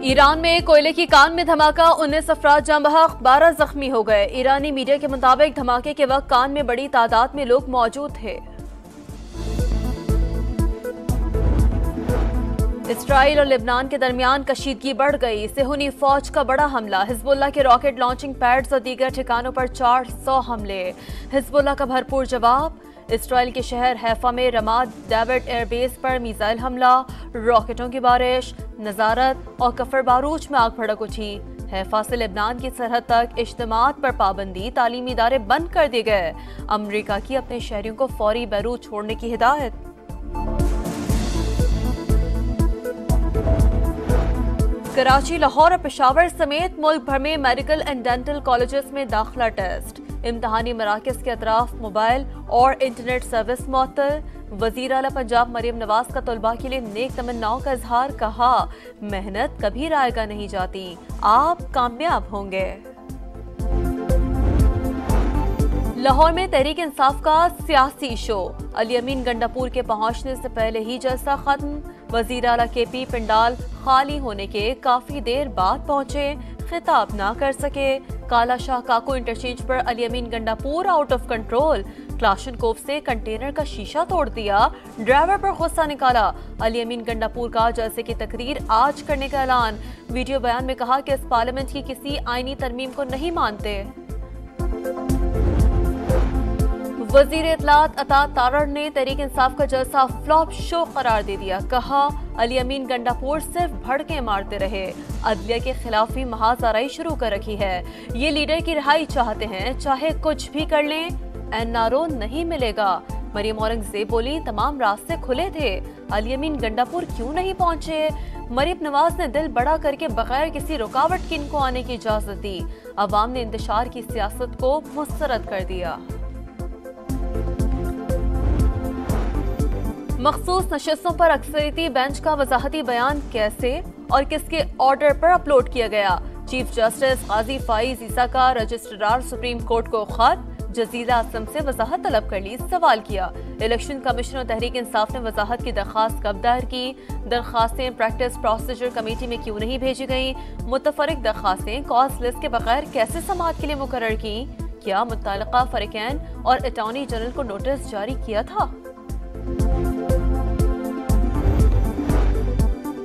Iran में कोयले की कान में धमाका, 19 अफराद जाँ बहक, 12 जख्मी हो गए। ईरानी मीडिया के मुताबिक धमाके के वक्त कान में बड़ी तादाद में लोग मौजूद थे। इसराइल और लेबनान के दरमियान कशीदगी बढ़ गई। सेहूनी फौज का बड़ा हमला, हिजबुल्लाह के रॉकेट लॉन्चिंग पैड्स और दीगर ठिकानों पर 400 हमले। हिजबुल्लाह का भरपूर जवाब। इसराइल के शहर हैफा में रमाद डेविड एयरबेस पर मिसाइल हमला, रॉकेटों की बारिश, नजारत और कफर बारूच में आग भड़क उठी। हैफा से लेबनान की सरहद तक इज्तिमात पर पाबंदी, तालीमी इदारे बंद कर दिए गए। अमरीका की अपने शहरियों को फौरी बैरूत छोड़ने की हिदायत। कराची, लाहौर और पेशावर समेत मुल्क भर में मेडिकल एंड डेंटल कॉलेजेस में दाखिला टेस्ट। इम्तहानी मराकज के अतराफ मोबाइल और इंटरनेट सर्विस मुअत्तल। वजीर आला पंजाब मरियम नवाज का तलबा के लिए नेक तमन्नाओं का इजहार, कहा मेहनत कभी रायगा नहीं जाती, आप कामयाब होंगे। लाहौर में तहरीक इंसाफ का सियासी शो, अली अमीन गंडापुर के पहुंचने से पहले ही जलसा खत्म। वजीर आला केपी पंडाल खाली होने के काफी देर बाद पहुंचे, खिताब ना कर सके। काला शाह काको इंटरचेंज पर Ali Amin Gandapur out of control, Kalashnikov से कंटेनर का शीशा तोड़ दिया, ड्राइवर पर गुस्सा निकाला। अली अमीन गंडापुर का जलसे की तकरीर आज करने का ऐलान। वीडियो बयान में कहा कि इस पार्लियामेंट की किसी आईनी तरमीम को नहीं मानते। वजीर इत्तलात अता तारड़ ने तहरीक इंसाफ का जलसा फ्लॉप शो करार दे दिया, कहा अली अमीन गंडापुर सिर्फ भड़के मारते रहे, अदलिया के खिलाफ भी महाजराई शुरू कर रखी है। ये लीडर की रिहाई चाहते हैं, चाहे कुछ भी कर लें, एनआरओ नहीं मिलेगा। मरियम औरंगजेब बोली तमाम रास्ते खुले थे, अली अमीन गंडापुर क्यों नहीं पहुंचे। मरियम नवाज ने दिल बड़ा करके बगैर किसी रुकावट के इनको आने की इजाजत दी। अवाम ने इंतशार की सियासत को मुस्तरद कर दिया। मखसूस नशिस्तों पर अक्सरियती बेंच का वजाहती बयान कैसे और किसके ऑर्डर पर अपलोड किया गया। चीफ जस्टिस गाजी फाइज ईसा का रजिस्ट्रार सुप्रीम कोर्ट को खत, जजीला असम से वजाहत तलब कर ली, सवाल किया। इलेक्शन कमीशन और तहरीक इंसाफ ने वजाहत की दरखास्त कब दायर की, दरखास्तें प्रैक्टिस प्रोसीजर कमेटी में क्यों नहीं भेजी गई, मुतफरिक दरखास्तें कॉज लिस्ट के बगैर कैसे समाअत के लिए मुकर्रर की, क्या मुत्तलका फरीकैन और अटॉर्नी जनरल को नोटिस जारी किया था।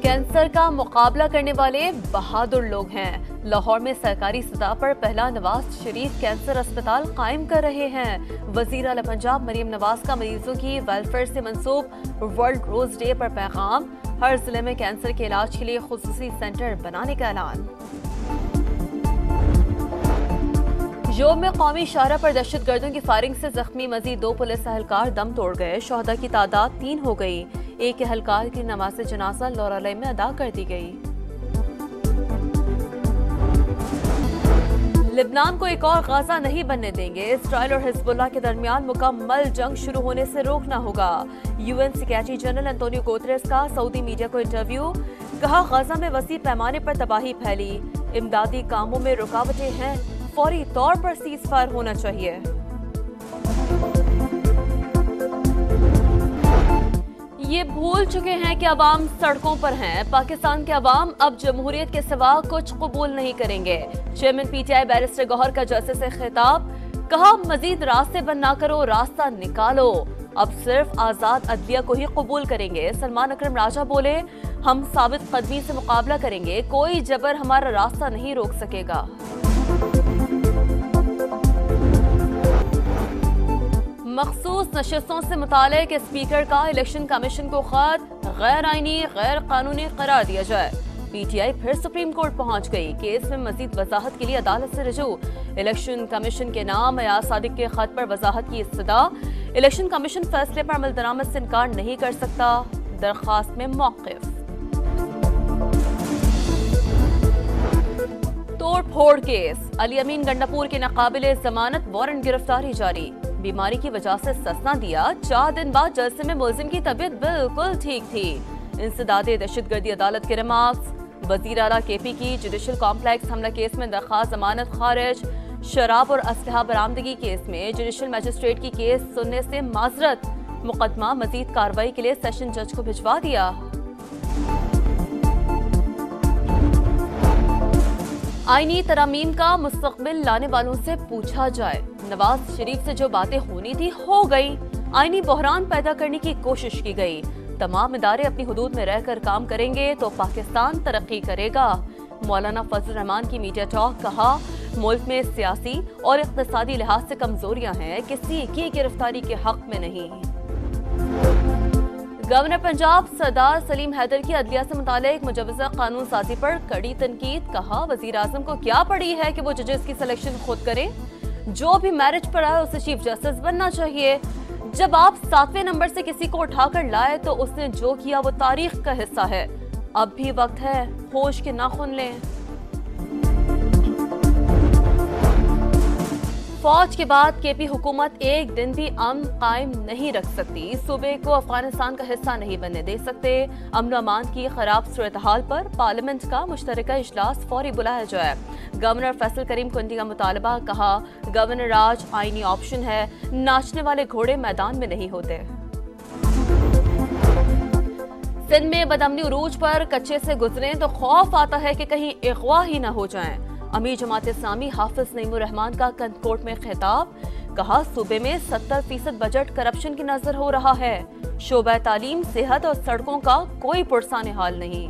कैंसर का मुकाबला करने वाले बहादुर लोग हैं। लाहौर में सरकारी सतह पर पहला नवाज शरीफ कैंसर अस्पताल कायम कर रहे हैं। वजीर आला पंजाब मरियम नवाज का मरीजों की वेलफेयर से मंसूब वर्ल्ड रोज डे पर पैगाम, हर जिले में कैंसर के इलाज के लिए खुसूसी सेंटर बनाने का ऐलान। योम में कौमी शाहरा पर दहशतगर्दों की फायरिंग से जख्मी मजीद 2 पुलिस एहलकार दम तोड़ गए। शोहदा की तादाद 3 हो गई। एक एहलकार की नमाज जनाजा लौरालय में अदा कर दी गई। लेबनान को एक और गाजा नहीं बनने देंगे। इसराइल और हिजबुल्लाह के दरमियान मुकम्मल जंग शुरू होने से रोकना होगा। UN secretary general Antonio Guterres का सऊदी मीडिया को इंटरव्यू, कहा गाजा में वसी पैमाने पर तबाही फैली, इमदादी कामों में रुकावटें हैं, फौरी तौर पर सीज फायर होना चाहिए। ये भूल चुके हैं कि अवाम सड़कों पर हैं। पाकिस्तान के अवाम अब जमहूरियत के सिवा कुछ कबूल नहीं करेंगे। चेयरमैन पीटीआई बैरिस्टर गौहर का जलसे से खिताब, कहा मजीद रास्ते बंद ना करो, रास्ता निकालो, अब सिर्फ आजाद अदलिया को ही कबूल करेंगे। सलमान अकरम राजा बोले, हम साबित कदमी से मुकाबला करेंगे, कोई जबर हमारा रास्ता नहीं रोक सकेगा। मखसूस नशिस्तों से मुतालिक स्पीकर का इलेक्शन कमीशन को खत, गैर आईनी गैर कानूनी करार दिया जाए। पीटीआई फिर सुप्रीम कोर्ट पहुंच गई। केस में मजीद वजाहत के लिए अदालत से रजू। इलेक्शन कमीशन के नाम अयाज सादिक के खत पर वजाहत की इस्तदा, इलेक्शन कमीशन फैसले पर अमल दरामद से इनकार नहीं कर सकता। दरखास्त में मौक़िफ। तोड़ फोड़ केस, अली अमीन गंडापुर के नाकाबिले जमानत वारंट गिरफ्तारी जारी। बीमारी की वजह से ससना दिया, 4 दिन बाद जलसे में मुलजिम की तबीयत बिल्कुल ठीक थी। इंसदादे दहशतगर्दी अदालत के रिमार्क्स। वजीर आला केपी की जुडिशल कॉम्प्लेक्स हमला केस में दरखास्त जमानत खारिज। शराब और असलहा बरामदगी केस में जुडिशल मजिस्ट्रेट की केस सुनने से माजरत, मुकदमा मजीद कार्रवाई के लिए सेशन जज को भिजवा दिया। आईनी तरामीम का मुस्तकबिल लाने वालों से पूछा जाए। नवाज शरीफ से जो बातें होनी थी हो गई। आईनी बहरान पैदा करने की कोशिश की गई। तमाम इदारे अपनी हुदूद में रहकर काम करेंगे तो पाकिस्तान तरक्की करेगा। मौलाना फजल रहमान की मीडिया टॉक। कहा, मुल्क में सियासी और इक़्तिसादी लिहाज से कमजोरियां हैं, किसी की गिरफ्तारी के हक में नहीं। गवर्नर पंजाब सरदार सलीम हैदर की अदलिया से मुतालिक मुजवज़ा कानून साजी पर कड़ी तनकीद। कहा, वज़ीर आज़म को क्या पड़ी है कि वो जजेस की सिलेक्शन खुद करें। जो भी मैरिज पर आए उसे चीफ जस्टिस बनना चाहिए। जब आप 7वें नंबर से किसी को उठाकर लाए तो उसने जो किया वो तारीख का हिस्सा है। अब भी वक्त है, होश के नाखून लें। फौज के बाद केपी हुकूमत एक दिन भी अमन कायम नहीं रख सकती। सूबे को अफगानिस्तान का हिस्सा नहीं बनने दे सकते। अमन अमान की खराब सूरत हाल पर पार्लियामेंट का मुश्तरका इजलास फौरी बुलाया जाए। गवर्नर फैसल करीम कुंडी का मुतालबा। कहा, गवर्नर राज आईनी ऑप्शन है, नाचने वाले घोड़े मैदान में नहीं होते। सिंध में बदअमनी उरूज पर कच्चे से गुजरें तो खौफ आता है कि कहीं अगवा ही न हो जाएं। अमीर जमात इस्लामी हाफिज नईमुर रहमान का कंदकोट में खिताब। कहा, सूबे में 70% बजट करप्शन की नजर हो रहा है। शोबा तालीम, सेहत और सड़कों का कोई पुरसाने हाल नहीं।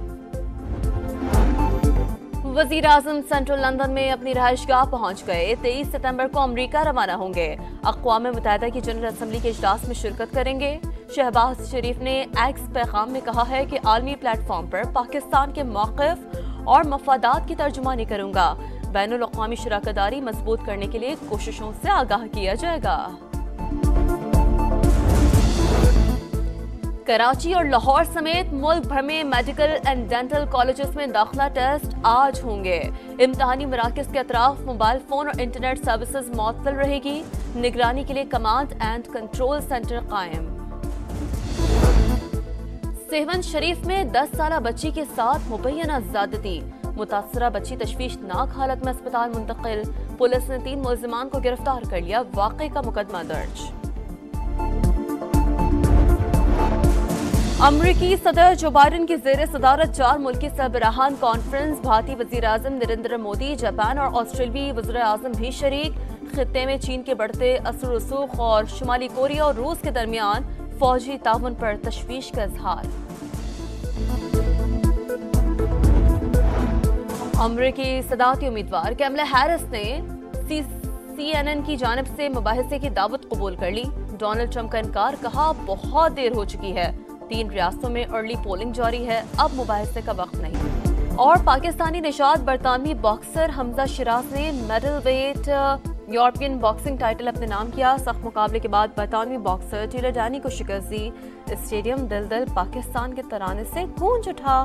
वजीर आजम सेंट्रल लंदन में अपनी रहायशगाह पहुंच गए। 23 सितंबर को अमरीका रवाना होंगे। अक़वाम मुत्तहिदा की जनरल असम्बली के इजलास में शिरकत करेंगे। शहबाज शरीफ ने एक्स पैगाम में कहा है कि आलमी प्लेटफॉर्म पर पाकिस्तान के मौक़िफ़ और मफादात की तर्जुमानी करूंगा। बैनुल अक़वामी शराकतदारी मजबूत करने के लिए कोशिशों से आगाह किया जाएगा। कराची और लाहौर समेत मुल्क भर में मेडिकल एंड डेंटल कॉलेजेस में दाखिला टेस्ट आज होंगे। इम्तिहानी मराकज़ के अतराफ मोबाइल फोन और इंटरनेट सर्विसेज मअतल रहेगी। निगरानी के लिए कमांड एंड कंट्रोल सेंटर कायम। सेहवन शरीफ में 10 साला बच्ची के साथ मुबैना ज़्यादती। मुतासरा बच्ची तशवीशनाक हालत में अस्पताल मुंतकिल। पुलिस ने 3 मुलजिमान को गिरफ्तार कर लिया। वाक़े का मुकदमा दर्ज। अमरीकी सदर जो बाइडन की जेर सदारत 4 मुल्की सरबराहान कॉन्फ्रेंस। भारतीय वज़ीर आज़म नरेंद्र मोदी, जापान और ऑस्ट्रेलियाई वज़ीर आज़म भी शरीक। खित्ते में चीन के बढ़ते असर रसूख और शुमाली कोरिया और रूस के दरमियान फौजी ताउन पर तशवीश का इजहार। अमरीकी सदारती उम्मीदवार कैमला हैरिस ने CNN की जानिब से मुबाहिसे की दावत कबूल कर ली। डोनाल्ड ट्रंप का इनकार। कहा, बहुत देर हो चुकी है। 3 रियासतों में अर्ली पोलिंग जारी है, अब मुबाहिसे का वक्त नहीं। और पाकिस्तानी निशाद बरतानवी बॉक्सर हमजा शिराज ने middleweight European boxing title अपने नाम किया। सख्त मुकाबले के बाद बरतानवी बॉक्सर टीलर डैनी को शिकस्त दी। स्टेडियम दिल दिल पाकिस्तान के तराने से गूंज उठा।